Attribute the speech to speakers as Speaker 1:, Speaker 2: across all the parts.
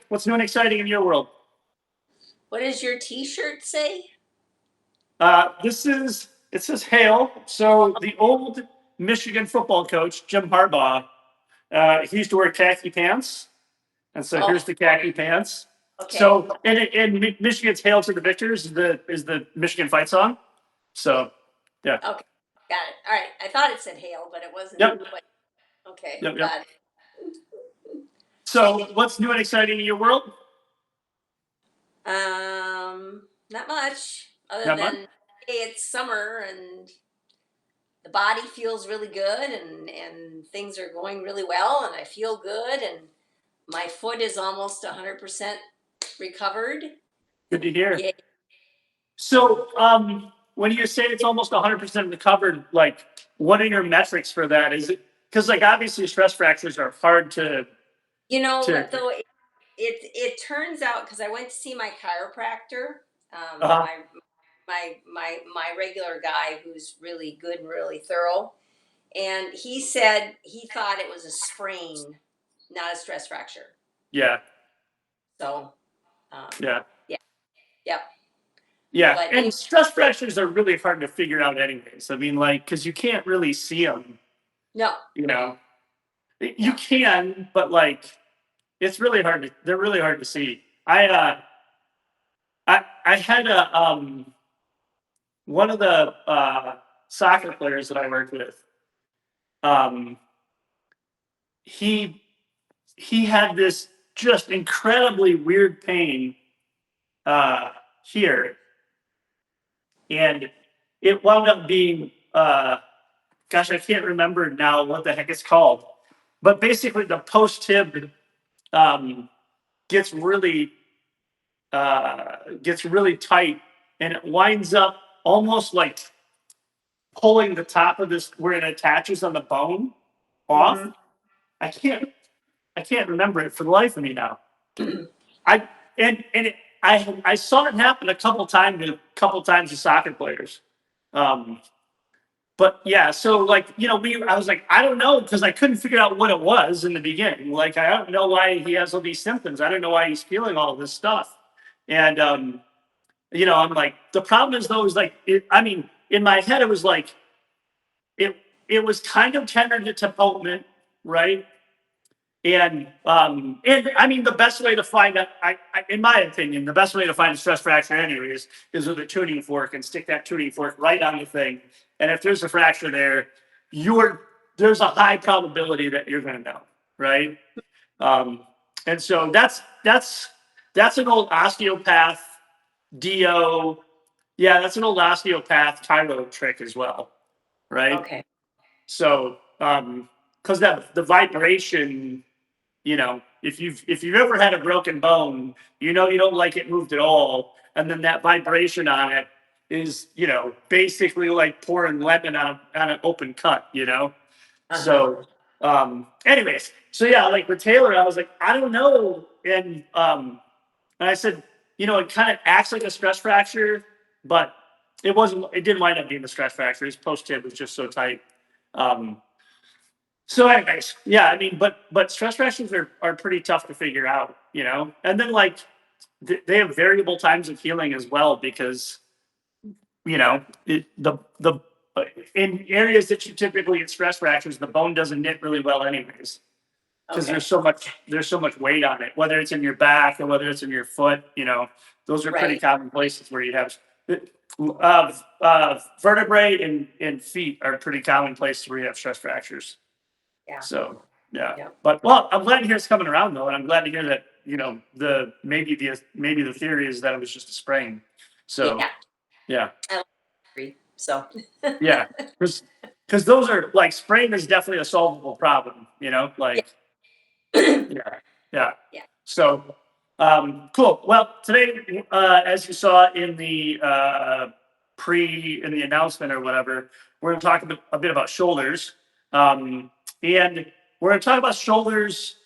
Speaker 1: What's new and exciting in your world?
Speaker 2: What does your T-shirt say?
Speaker 1: It says hail. So the old Michigan football coach, Jim Harbaugh, he used to wear khaki pants. And so here's
Speaker 2: Oh,
Speaker 1: the khaki pants.
Speaker 2: okay.
Speaker 1: So and Michigan's Hail to the Victors is the Michigan fight song. So yeah.
Speaker 2: Okay. Got it. All right. I thought it said hail, but it wasn't
Speaker 1: Yep.
Speaker 2: quite. Okay.
Speaker 1: Yep. Yep.
Speaker 2: Got it.
Speaker 1: So what's new and exciting in your world?
Speaker 2: Not much other
Speaker 1: Not much.
Speaker 2: than hey, it's summer and the body feels really good and things are going really well and I feel good and my foot is almost 100% recovered.
Speaker 1: Good to hear.
Speaker 2: Yay.
Speaker 1: So when you say it's almost 100% recovered, like what are your metrics for that? Is it because like obviously stress fractures are hard
Speaker 2: You know
Speaker 1: to
Speaker 2: what though? It turns out because I went to see my chiropractor,
Speaker 1: uh,
Speaker 2: my regular guy who's really good and really thorough, and he said he thought it was a sprain, not a stress fracture.
Speaker 1: yeah,
Speaker 2: So, um,
Speaker 1: yeah.
Speaker 2: yeah, yep.
Speaker 1: Yeah,
Speaker 2: But
Speaker 1: and stress fractures are really hard to figure out anyways. I mean, like, because you can't really see them,
Speaker 2: no,
Speaker 1: you know. You
Speaker 2: no.
Speaker 1: can, but like, it's really hard to. They're really hard to see. I had a one of the soccer players that I worked with. Um, he he had this just incredibly weird pain uh here, and it wound up being gosh, I can't remember now what the heck it's called. But basically, the post tib um, gets really gets really tight, and it winds up almost like pulling the top of this where it attaches on the bone off.
Speaker 2: Hmm.
Speaker 1: I can't I can't remember it for the life of me now. I and it, I saw it happen a couple times to soccer players. Um, but yeah, so like I was like, I don't know because I couldn't figure out what it was in the beginning. Like I don't know why he has all these symptoms. I don't know why he's feeling all this stuff. And I'm like, the problem is though is like, I mean, in my head it was like it it was kind of tentative development, right? And I mean, the best way to find out, in my opinion, the best way to find a stress fracture, anyways, is with a tuning fork and stick that tuning fork right on the thing. And if there's a fracture there, you're there's a high probability that you're going to know, right? Um, and so that's an old osteopath do. Yeah, that's an old osteopath Tyro trick as well, right?
Speaker 2: Okay.
Speaker 1: So because that the vibration, if you've ever had a broken bone, you don't like it moved at all, and then that vibration on it is basically like pouring lemon on an open cut.
Speaker 2: Uh huh.
Speaker 1: So anyways, so yeah, like with Taylor, I was like, I don't know. And I said, it kind of acts like a stress fracture, but it didn't wind up being a stress fracture. His post tib was just so tight. um so, anyways, yeah, I mean, but stress fractures are pretty tough to figure out. And then like they have variable times of healing as well because the in areas that you typically get stress fractures, the bone doesn't knit really well anyways because
Speaker 2: Okay.
Speaker 1: there's so much weight on it, whether it's in your back or whether it's in your foot. Those are pretty
Speaker 2: Right.
Speaker 1: common places where you have vertebrae and feet are pretty common places where you have stress fractures.
Speaker 2: Yeah.
Speaker 1: So yeah,
Speaker 2: Yeah.
Speaker 1: but well, I'm glad to hear it's coming around though, and I'm glad to hear that maybe the theory is that it was just a sprain. So
Speaker 2: Yeah.
Speaker 1: yeah,
Speaker 2: I agree. So.
Speaker 1: yeah, because those are like sprain is definitely a solvable problem.
Speaker 2: Yeah.
Speaker 1: Like yeah, yeah.
Speaker 2: Yeah.
Speaker 1: So cool. Well, today, as you saw in the in the announcement or whatever, we're going to talk a bit about shoulders. And we're going to talk about shoulders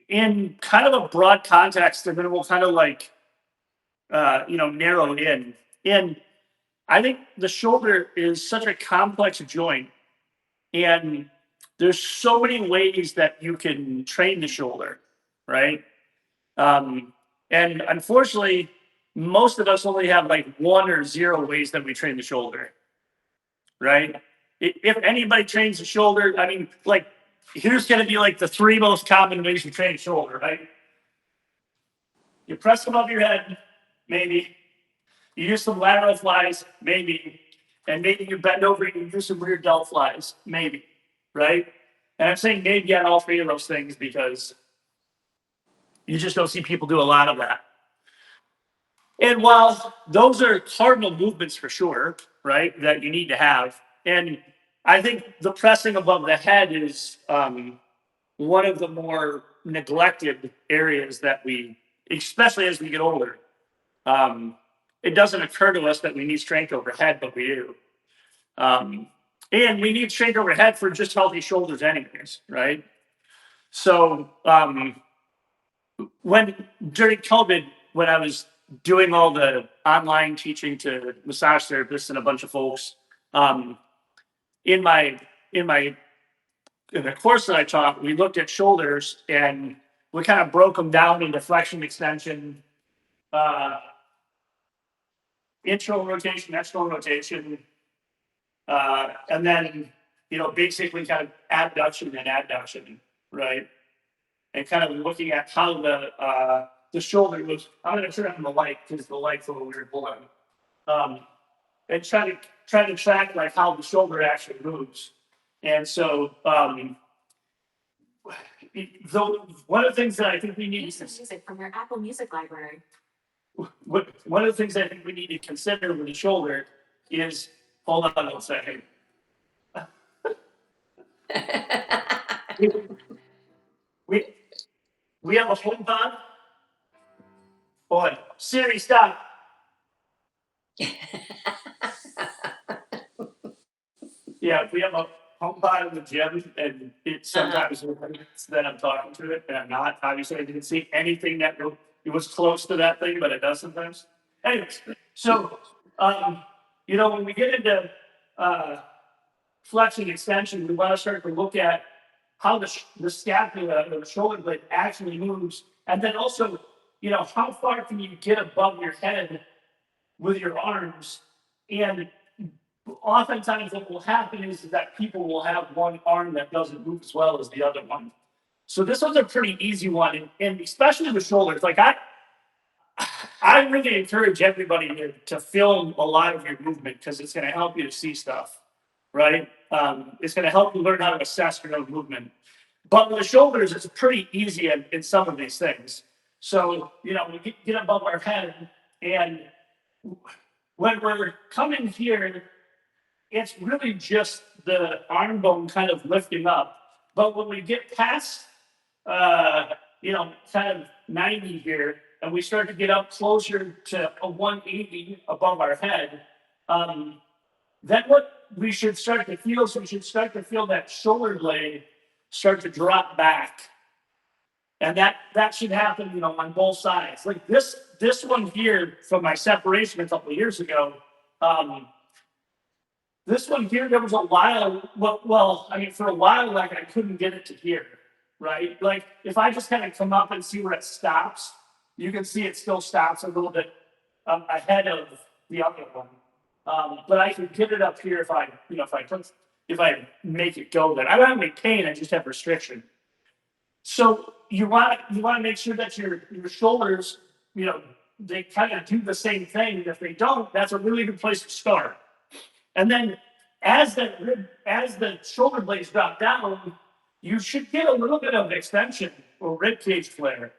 Speaker 1: in kind of a broad context, and then we'll kind of like, narrow in. And I think the shoulder is such a complex joint. And there's so many ways that you can train the shoulder, right? Um, and unfortunately, most of us only have like 1 or 0 ways that we train the shoulder, right? If anybody trains the shoulder, I mean, like, here's going to be like the 3 most common ways you train the shoulder, right? You press above your head, maybe. You use some lateral flies, maybe. And maybe you bend over and you do some rear delt flies, maybe, right? And I'm saying maybe on all 3 of those things because you just don't see people do a lot of that. And while those are cardinal movements for sure, right, that you need to have, and I think the pressing above the head is one of the more neglected areas that we, especially as we get older. Um, it doesn't occur to us that we need strength overhead, but we do. Um, and we need strength overhead for just healthy shoulders, anyways, right? So when during COVID, when I was doing all the online teaching to massage therapists and a bunch of folks, um, in my in my in the course that I taught, we looked at shoulders and we kind of broke them down into flexion, extension, uh, internal rotation, external rotation, and then basically kind of abduction and adduction, right? And kind of looking at how the shoulder was. I'm going to turn on the light because the light's a little weird. Hold on. And try to track like how the shoulder actually moves. And so, one of the things that I think we need
Speaker 3: music from your Apple Music library.
Speaker 1: One of the things I think we need to consider with the shoulder is hold on 1 second. we we have a home pod. Boy, Siri, stop. Yeah, we have a home pod in the gym, and it sometimes thinks that I'm talking to it, and I'm not. Obviously, I didn't see anything that it was close to that thing, but it does sometimes. Anyways, so when we get into uh, flexion extension, we want to start to look at how the scapula or the shoulder blade actually moves, and then also, how far can you get above your head with your arms? And oftentimes, what will happen is that people will have one arm that doesn't move as well as the other one. So this one's a pretty easy one, and especially with shoulders. Like I really encourage everybody to film a lot of your movement because it's going to help you to see stuff, right? It's going to help you learn how to assess your own movement. But with the shoulders, it's pretty easy in some of these things. So, we get above our head, and when we're coming here, it's really just the arm bone kind of lifting up. But when we get past, kind of 90 here, and we start to get up closer to a 180 above our head, then what we should start to feel is we should start to feel that shoulder blade start to drop back. And that should happen, on both sides. Like this one here from my separation a couple of years ago, this one here, there was a while, for a while, like I couldn't get it to here, right? Like if I just kind of come up and see where it stops, you can see it still stops a little bit ahead of the other one. But I can get it up here if I make it go there. I don't have any pain, I just have restriction. So you want to make sure that your shoulders, they kind of do the same thing. If they don't, that's a really good place to start. And then as the shoulder blades drop down, you should get a little bit of extension or rib cage flare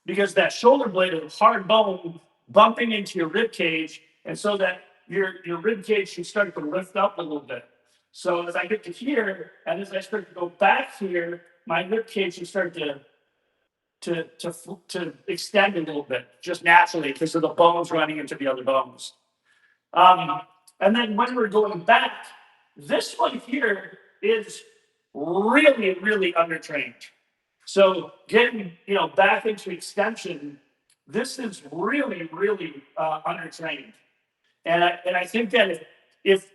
Speaker 1: because that shoulder blade is a hard bone bumping into your rib cage, and so that your rib cage should start to lift up a little bit. So as I get to here, and as I start to go back here, my rib cage should start to extend a little bit, just naturally, because of the bones running into the other bones. And then when we're going back, this one here is really, really undertrained. So getting back into extension, this is really, really undertrained. And I think that if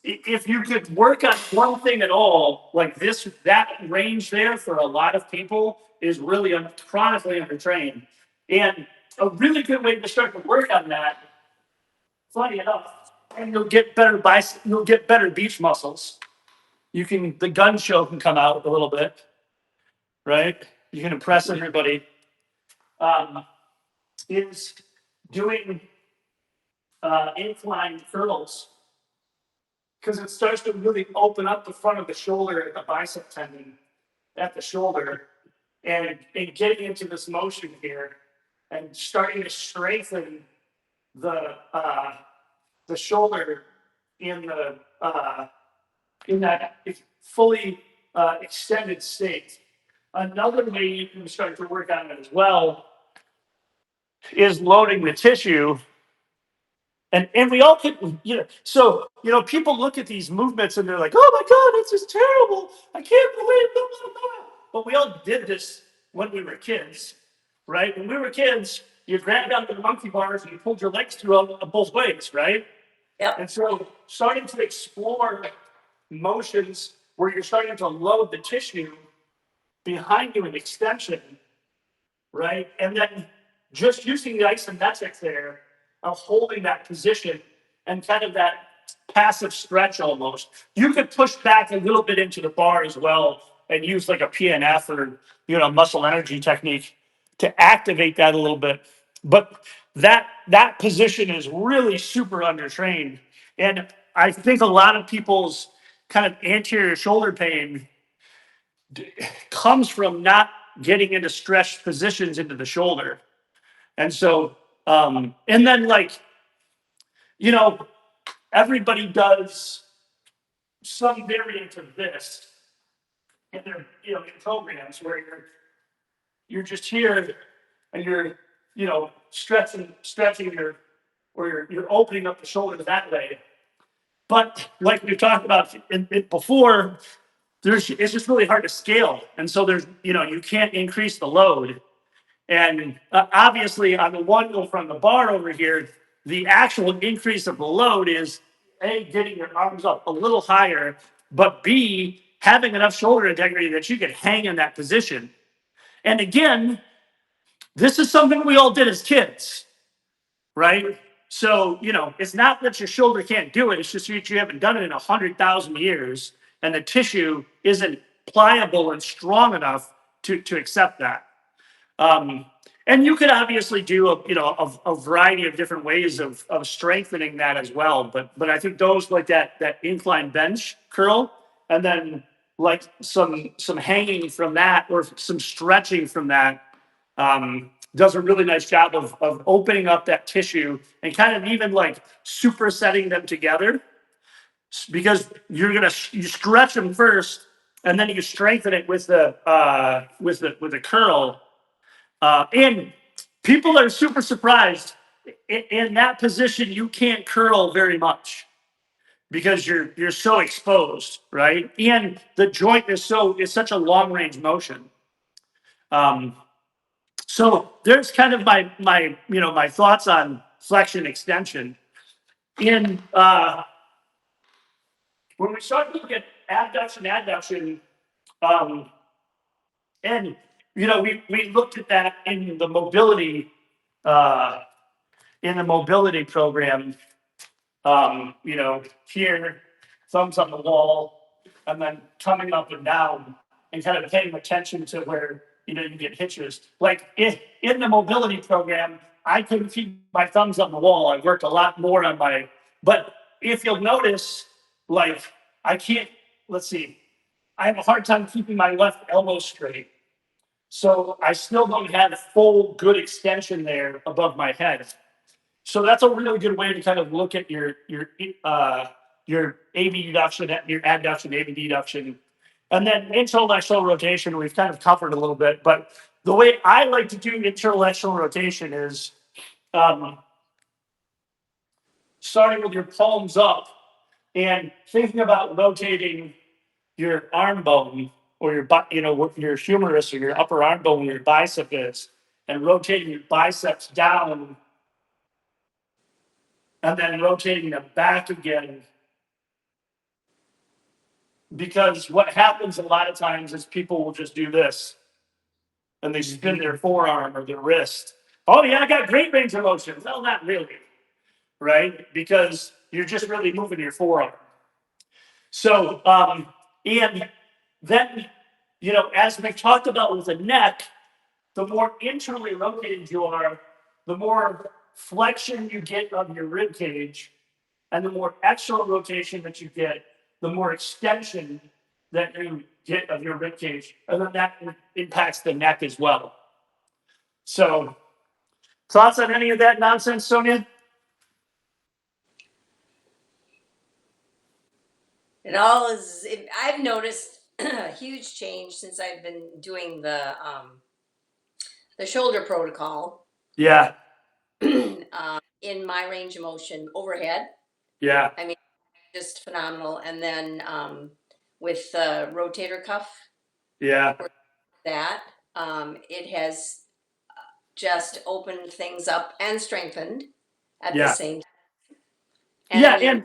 Speaker 1: if you could work on one thing at all, like this, that range there for a lot of people is really chronically undertrained. And a really good way to start to work on that, funny enough, and you'll get better beach muscles. The gun show can come out a little bit, right? You can impress everybody. Um, is doing incline curls because it starts to really open up the front of the shoulder at the bicep tendon at the shoulder and getting into this motion here and starting to strengthen the the shoulder in that fully extended state. Another way you can start to work on it as well is loading the tissue. And we all can, people look at these movements and they're like, oh my God, this is terrible. I can't believe it. But we all did this when we were kids, right? When we were kids, you grabbed onto the monkey bars and you pulled your legs through both ways, right?
Speaker 2: Yep.
Speaker 1: And so starting to explore motions where you're starting to load the tissue behind you in extension, right? And then just using the isometrics there of holding that position and kind of that passive stretch almost. You could push back a little bit into the bar as well and use like a PNF or muscle energy technique to activate that a little bit. But that position is really super undertrained. And I think a lot of people's kind of anterior shoulder pain comes from not getting into stretched positions into the shoulder. And so, and then you know, everybody does some variant of this in their, in programs where you're just here and you're, stretching or you're opening up the shoulder that way. But like we've talked about before, it's just really hard to scale. And so you can't increase the load. And obviously, on the one from the bar over here, the actual increase of the load is A, getting your arms up a little higher, but B, having enough shoulder integrity that you can hang in that position. And again, this is something we all did as kids, right? So, it's not that your shoulder can't do it, it's just that you haven't done it in 100,000 years, and the tissue isn't pliable and strong enough to accept that. And you could obviously do a variety of different ways of strengthening that as well. But I think those like that incline bench curl, and then like some hanging from that or some stretching from that, does a really nice job of opening up that tissue and kind of even like supersetting them together, because you stretch them first and then you strengthen it with the curl. And people are super surprised in that position. You can't curl very much because you're so exposed, right? And the joint is such a long range motion. So there's kind of my thoughts on flexion extension. In when we start to look at abduction, adduction, um, and we looked at that uh, in the mobility program. Here, thumbs on the wall, and then coming up and down, and kind of paying attention to where you get hitches. Like in the mobility program, I couldn't keep my thumbs on the wall. I worked a lot more on but if you'll notice, like I can't. Let's see. I have a hard time keeping my left elbow straight. So I still don't have full good extension there above my head. So that's a really good way to kind of look at your AB deduction, your adduction, AB deduction, and then internal external rotation. We've kind of covered a little bit, but the way I like to do internal external rotation is um, starting with your palms up and thinking about rotating your arm bone or your humerus or your upper arm bone where your bicep is, and rotating your biceps down and then rotating them back again because what happens a lot of times is people will just do this and they spin their forearm or their wrist. Oh yeah, I got great range of motion. Well, not really, right? Because you're just really moving your forearm. So, and then, as we talked about with the neck, the more internally rotated you are, the more flexion you get of your rib cage, and the more external rotation that you get, the more extension that you get of your rib cage, and then that impacts the neck as well. So, thoughts on any of that nonsense, Sonia?
Speaker 2: I've noticed a huge change since I've been doing the shoulder protocol.
Speaker 1: Yeah,
Speaker 2: In my range of motion overhead.
Speaker 1: yeah,
Speaker 2: I mean, just phenomenal. And then with the rotator cuff,
Speaker 1: yeah,
Speaker 2: that it has just opened things up and strengthened at the
Speaker 1: yeah,
Speaker 2: same time. And
Speaker 1: yeah,
Speaker 2: I mean,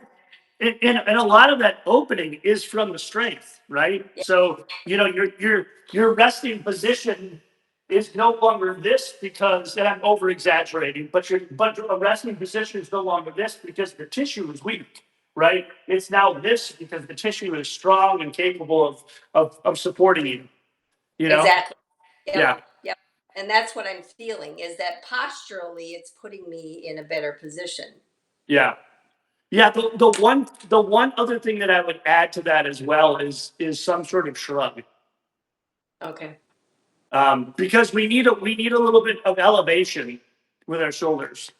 Speaker 1: and a lot of that opening is from the strength, right?
Speaker 2: yeah,
Speaker 1: So your resting position is no longer this because, and I'm over exaggerating, but a resting position is no longer this because the tissue is weak, right? It's now this because the tissue is strong and capable of supporting you. You know?
Speaker 2: exactly. Yep.
Speaker 1: Yeah,
Speaker 2: Yep. And that's what I'm feeling is that posturally, it's putting me in a better position.
Speaker 1: yeah. Yeah, the one other thing that I would add to that as well is some sort of shrug.
Speaker 2: Okay.
Speaker 1: Because we need a little bit of elevation with our shoulders,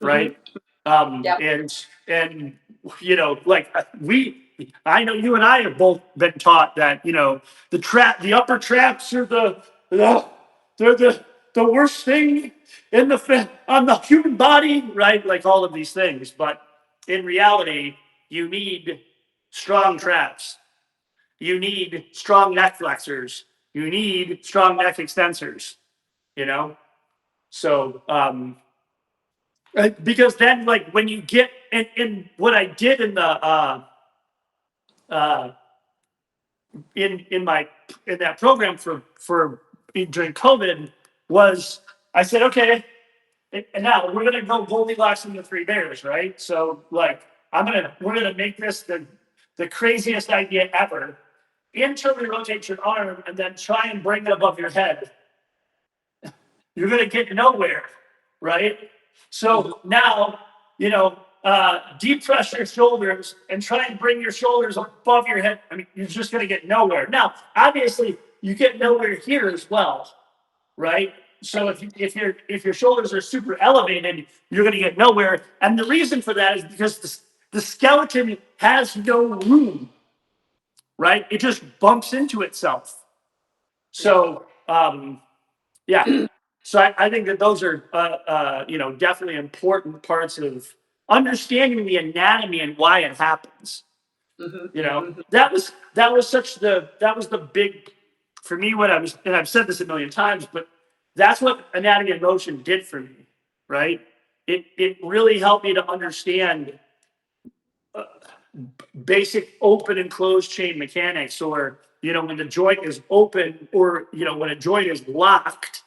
Speaker 1: right?
Speaker 2: Yep.
Speaker 1: And like I know you and I have both been taught that the upper traps are they're the worst thing on the human body, right? Like all of these things, but in reality, you need strong traps. You need strong neck flexors. You need strong neck extensors, you know? So, because then, like, when you get in what I did in the, uh, in my, in that program during COVID was I said, okay, and now we're going to go Goldilocks and the Three Bears, right? So, like, we're going to make this the craziest idea ever. Internally rotate your arm and then try and bring it above your head. You're going to get nowhere, right? So now, depress your shoulders and try and bring your shoulders above your head. I mean, you're just going to get nowhere. Now, obviously, you get nowhere here as well, right? So if your shoulders are super elevated, you're going to get nowhere. And the reason for that is because the skeleton has no room, right? It just bumps into itself. So, yeah. So I think that those are, definitely important parts of understanding the anatomy and why it happens. That was the big, for me, what I was, and I've said this a million times, but that's what anatomy and motion did for me, right? It really helped me to understand basic open and closed chain mechanics, or when the joint is open, or when a joint is locked,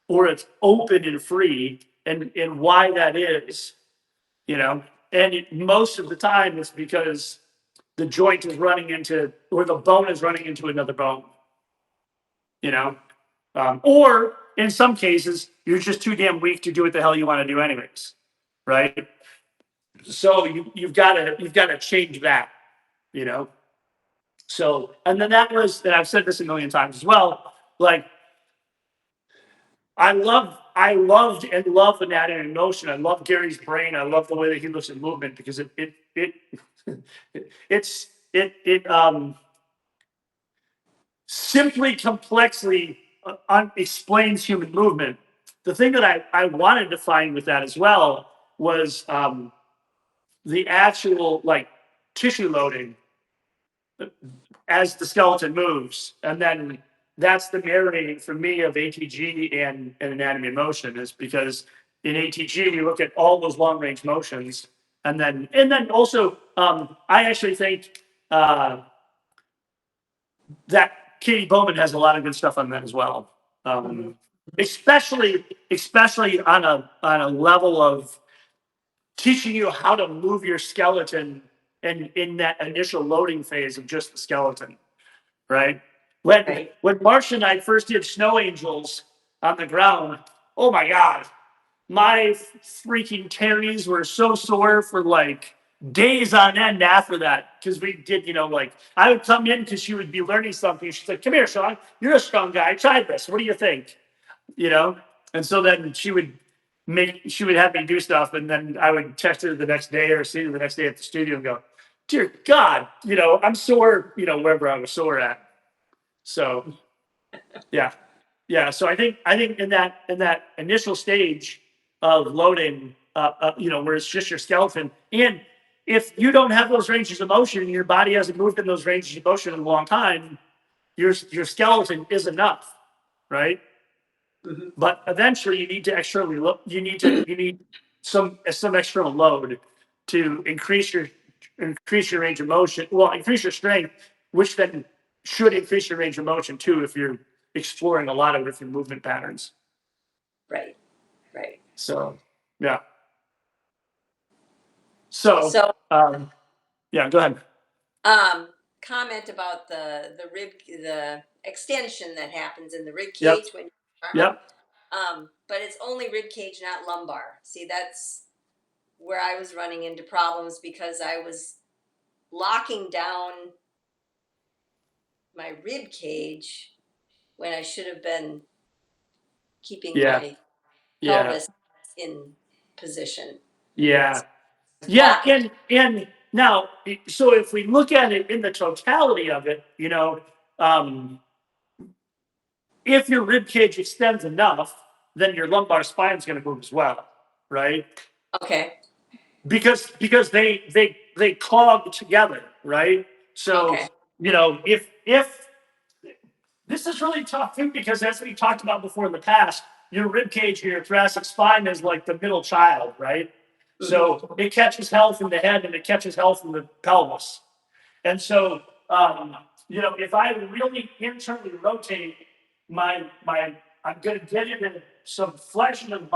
Speaker 1: or it's open and free, and why that is, and most of the time it's because the joint is running into, or the bone is running into another bone, you know or in some cases you're just too damn weak to do what the hell you want to do anyways, right? So you've got to change that, you know so, and then and I've said this a million times as well, like, I loved and love anatomy and motion. I love Gary's brain. I love the way that he looks at movement because it simply complexly explains human movement. The thing that I wanted to find with that as well was the actual, like, tissue loading as the skeleton moves, and then that's the marrying for me of ATG and anatomy and motion, is because in ATG we look at all those long range motions, and then also I actually think that Katie Bowman has a lot of good stuff on that as well. Especially on a level of teaching you how to move your skeleton and in that initial loading phase of just the skeleton, right? When Marcia and I first did snow angels on the ground, oh my God, my freaking terries were so sore for like days on end after that. Because we did, like I would come in because she would be learning something. She's like, "Come here, Sean, you're a strong guy. Try this. What do you think?" You know? And so then she would have me do stuff, and then I would text her the next day or see her the next day at the studio and go, "Dear God, I'm sore, wherever I was sore at." So yeah. Yeah. So I think in that initial stage of loading, where it's just your skeleton, and if you don't have those ranges of motion, and your body hasn't moved in those ranges of motion in a long time, your skeleton is enough, right? But eventually, you need to externally look. You need some external load to increase your range of motion. Well, increase your strength, which then should increase your range of motion too if you're exploring a lot of different movement patterns.
Speaker 2: Right.
Speaker 1: So yeah. So
Speaker 2: So,
Speaker 1: yeah, go ahead.
Speaker 2: comment about the extension that happens in the rib
Speaker 1: Yep.
Speaker 2: cage when you arm
Speaker 1: Yep.
Speaker 2: up. But it's only rib cage, not lumbar. See, that's where I was running into problems because I was locking down my rib cage when I should have been keeping
Speaker 1: Yeah.
Speaker 2: my
Speaker 1: Yeah.
Speaker 2: pelvis in position.
Speaker 1: Yeah. Yeah.
Speaker 2: Blocking.
Speaker 1: And now, so if we look at it in the totality of it, if your rib cage extends enough, then your lumbar spine is going to move as well, right?
Speaker 2: Okay.
Speaker 1: Because they clog together, right? So
Speaker 2: Okay.
Speaker 1: if this is really tough too, because as we talked about before in the past, your rib cage, your thoracic spine is like the middle child, right? So it catches health in the head and it catches health in the pelvis. And so, if I really internally rotate I'm going to get into some flexion of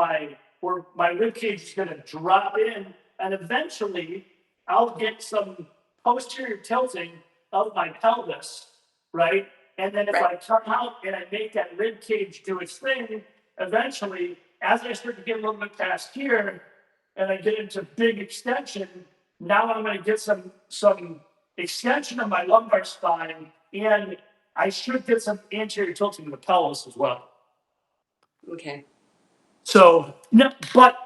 Speaker 1: where my rib cage is going to drop in, and eventually I'll get some posterior tilting of my pelvis, right? And then if
Speaker 2: Right.
Speaker 1: I come out and I make that rib cage do its thing, eventually, as I start to get a little bit past here, and I get into big extension, now I'm going to get some extension of my lumbar spine, and I should get some anterior tilting of the pelvis as well.
Speaker 2: Okay.
Speaker 1: So, no, but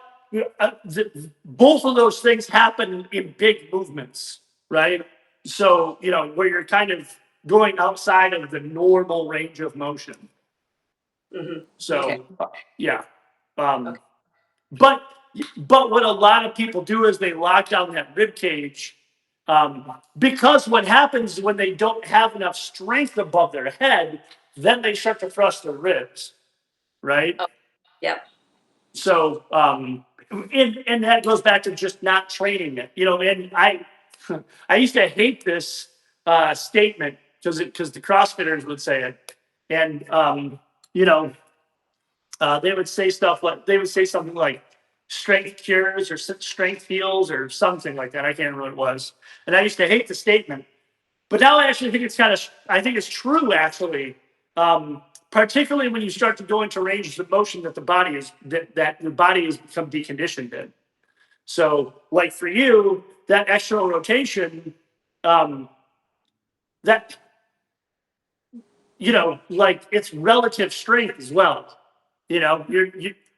Speaker 1: both of those things happen in big movements, right? So, where you're kind of going outside of the normal range of motion. So,
Speaker 2: Okay.
Speaker 1: yeah.
Speaker 2: Okay.
Speaker 1: But what a lot of people do is they lock down that rib cage, because what happens when they don't have enough strength above their head, then they start to thrust their ribs, right?
Speaker 2: Oh, yep.
Speaker 1: So and that goes back to just not training it, and I used to hate this statement because the CrossFitters would say it, and they would say something like strength cures or strength heals or something like that. I can't remember what it was. And I used to hate the statement. But now I actually think I think it's true actually. Particularly when you start to go into ranges of motion that that your body has become deconditioned in. So like for you, that external rotation, that like it's relative strength as well.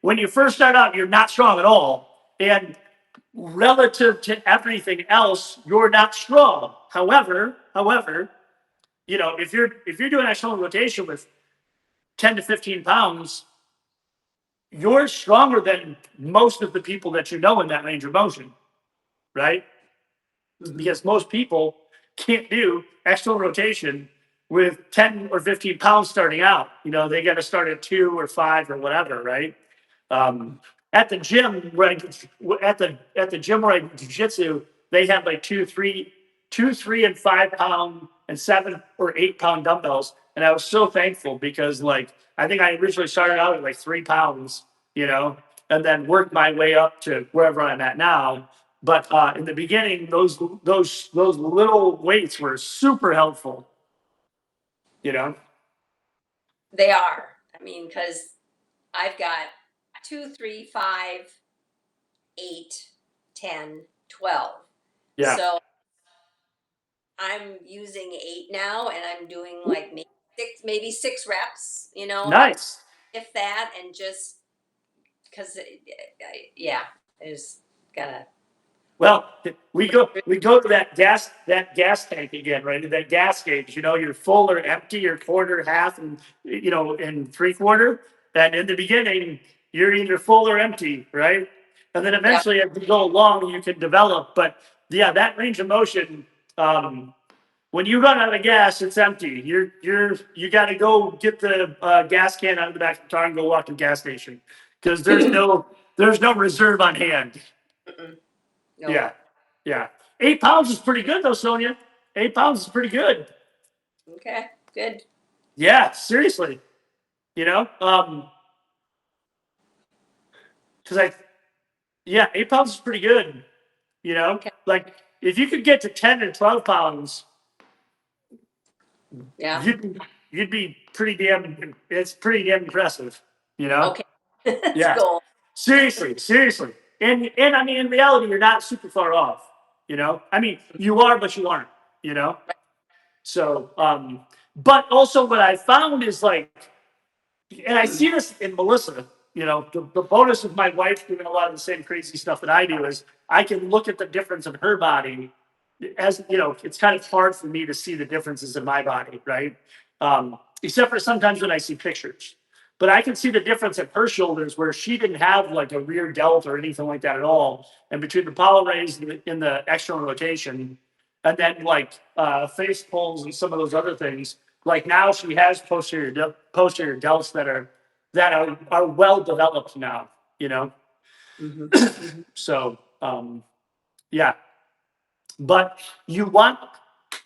Speaker 1: When you first start out, you're not strong at all, and relative to everything else, you're not strong. However, if you're doing external rotation with 10 to 15 pounds, you're stronger than most of the people that in that range of motion, right? Because most people can't do external rotation with 10 or 15 pounds starting out. They got to start at 2 or 5 or whatever, right? At the gym where I do jiu-jitsu, they have like 2, 3 2, 3, and 5 pound and 7 or 8 pound dumbbells. And I was so thankful because like I think I originally started out at like 3 pounds, and then worked my way up to wherever I'm at now. But in the beginning, those little weights were super helpful, you know.
Speaker 2: They are. I mean, because I've got 2, 3, 5, 8, 10, 12.
Speaker 1: Yeah,
Speaker 2: So I'm using 8 now, and I'm doing like maybe 6 reps,
Speaker 1: nice.
Speaker 2: if that, and just because, yeah, there's gotta.
Speaker 1: Well, we go to that gas tank again, right? That gas gauge, you're full or empty, or quarter, half, and 3/4. And in the beginning, you're either full or empty, right? And then
Speaker 2: Yeah.
Speaker 1: eventually, as you go along, you can develop. But yeah, that range of motion, when you run out of gas, it's empty. You got to go get the gas can out of the back of the car and go walk to the gas station because there's no reserve on hand.
Speaker 2: Mm-mm. No.
Speaker 1: Yeah. Yeah. 8 pounds is pretty good though, Sonia. 8 pounds is pretty good.
Speaker 2: Okay. Good.
Speaker 1: Yeah, seriously. Because yeah, 8 pounds is pretty good.
Speaker 2: Okay.
Speaker 1: Like if you could get to 10 and 12 pounds,
Speaker 2: Yeah.
Speaker 1: you'd be it's pretty damn impressive,
Speaker 2: Okay. That's a
Speaker 1: Yeah.
Speaker 2: goal.
Speaker 1: Seriously. And I mean, in reality, you're not super far off, I mean, you are, but you aren't, you know? So, but also what I found is like, and I see this in Melissa, the bonus of my wife doing a lot of the same crazy stuff that I do is I can look at the difference in her body as, it's kind of hard for me to see the differences in my body, right? Except for sometimes when I see pictures. But I can see the difference at her shoulders where she didn't have like a rear delt or anything like that at all. And between the power raise and the external rotation, and then like face pulls and some of those other things, like now she has posterior delts that are well developed now,
Speaker 2: Mm-hmm.
Speaker 1: So yeah, but you want,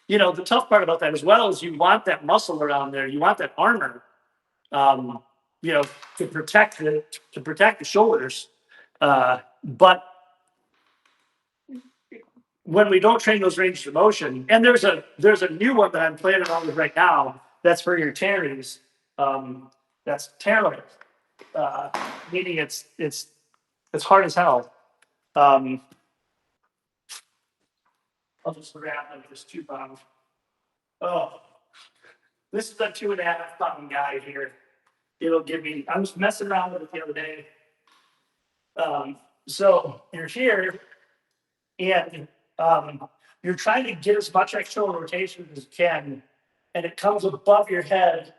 Speaker 1: the tough part about that as well is you want that muscle around there, you want that armor, um, you know, to protect the shoulders. But when we don't train those ranges of motion, and there's a new one that I'm playing around with right now. That's for your teres. That's tearing, uh, meaning it's hard as hell. Um, I'll just grab like this 2 pound. Oh, this is a 2.5 pound guy here. It'll give me. I was messing around with it the other day. So you're here, and you're trying to get as much external rotation as you can, and it comes above your head.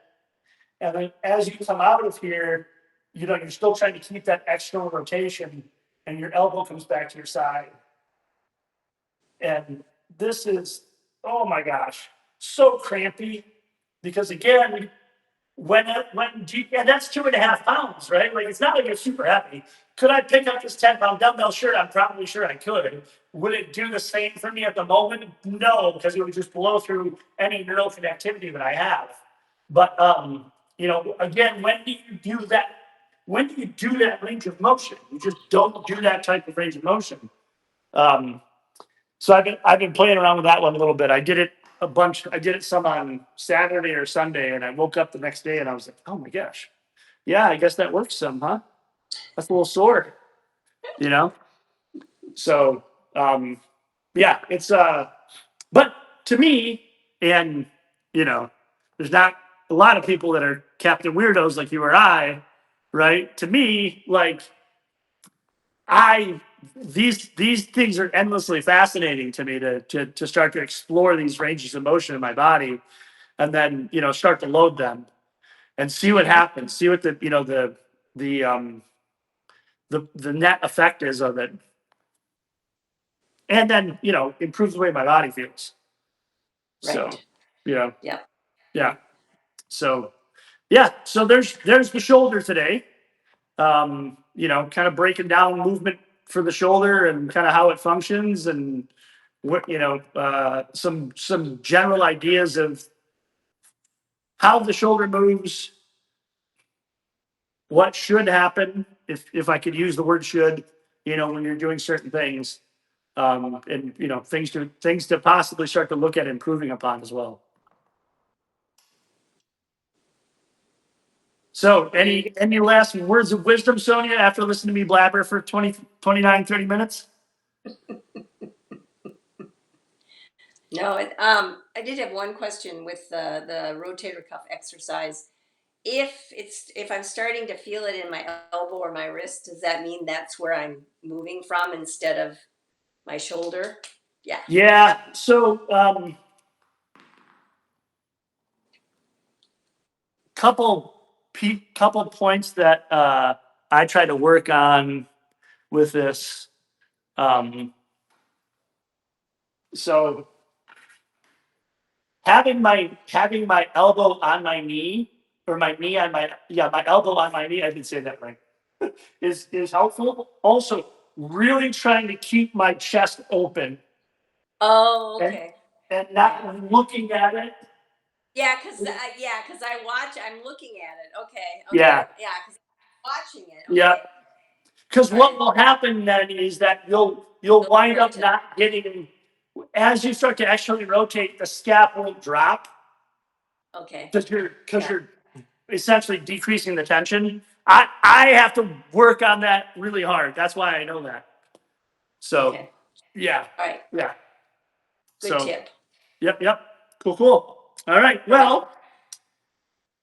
Speaker 1: And then as you come out of here, you're still trying to keep that external rotation, and your elbow comes back to your side. And this is, oh my gosh, so crampy because again, and that's 2.5 pounds, right? Like it's not like it's super heavy. Could I pick up this 10 pound dumbbell? Sure, I'm probably sure I could. Would it do the same for me at the moment? No, because it would just blow through any neural connectivity that I have. But again, when do you do that? When do you do that range of motion? You just don't do that type of range of motion. Um, so I've been playing around with that one a little bit. I did it a bunch. I did it some on Saturday or Sunday, and I woke up the next day and I was like, oh my gosh, yeah, I guess that works some, huh? That's a little sore, you know. So yeah, it's but to me, and there's not a lot of people that are Captain Weirdos like you or I, right? To me, like I these things are endlessly fascinating to me to start to explore these ranges of motion in my body, and then start to load them and see what happens, see what the the net effect is of it, and then improve the way my body feels. So
Speaker 2: Right.
Speaker 1: yeah,
Speaker 2: Yep.
Speaker 1: yeah. So yeah, so there's the shoulder today. Kind of breaking down movement for the shoulder and kind of how it functions and some general ideas of how the shoulder moves, what should happen, if I could use the word should, when you're doing certain things, and things to possibly start to look at improving upon as well. So any last words of wisdom, Sonia, after listening to me blabber for 30 minutes?
Speaker 2: No, I did have one question with the rotator cuff exercise. If I'm starting to feel it in my elbow or my wrist, does that mean that's where I'm moving from instead of my shoulder? Yeah.
Speaker 1: Yeah. So, couple points that I try to work on with this. So having my elbow on my knee, or my knee on my elbow on my knee. I did say that right. is helpful. Also, really trying to keep my chest open
Speaker 2: Oh,
Speaker 1: and
Speaker 2: okay.
Speaker 1: and not looking at it.
Speaker 2: Yeah, cause I watch. I'm looking at it. Okay,
Speaker 1: Yeah,
Speaker 2: okay, yeah, cause I'm watching it.
Speaker 1: yeah.
Speaker 2: Okay,
Speaker 1: Because
Speaker 2: all right.
Speaker 1: what will happen then is that you'll
Speaker 2: Go
Speaker 1: wind up
Speaker 2: rotate.
Speaker 1: not getting, as you start to actually rotate, the scap won't drop
Speaker 2: Okay,
Speaker 1: because
Speaker 2: yeah.
Speaker 1: you're essentially decreasing the tension. I have to work on that really hard. That's why I know that. So
Speaker 2: Okay,
Speaker 1: yeah,
Speaker 2: all right.
Speaker 1: yeah.
Speaker 2: Good
Speaker 1: So
Speaker 2: tip.
Speaker 1: yep. Cool. All right.
Speaker 2: All right.
Speaker 1: Well,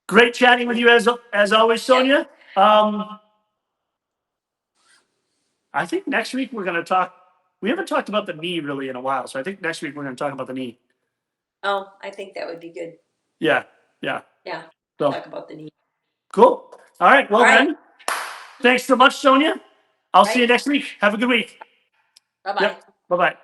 Speaker 1: great chatting with you as always,
Speaker 2: Yep.
Speaker 1: Sonia. I think next week we're going to talk. We haven't talked about the knee really in a while, so I think next week we're going to talk about the knee.
Speaker 2: Oh, I think that would be good.
Speaker 1: Yeah.
Speaker 2: Yeah.
Speaker 1: So
Speaker 2: Talk about the knee.
Speaker 1: cool. All right.
Speaker 2: All
Speaker 1: Well
Speaker 2: right.
Speaker 1: then, thanks so much, Sonia. I'll see you
Speaker 2: Right.
Speaker 1: next week. Have a good week.
Speaker 2: Bye bye.
Speaker 1: Yep. Bye bye.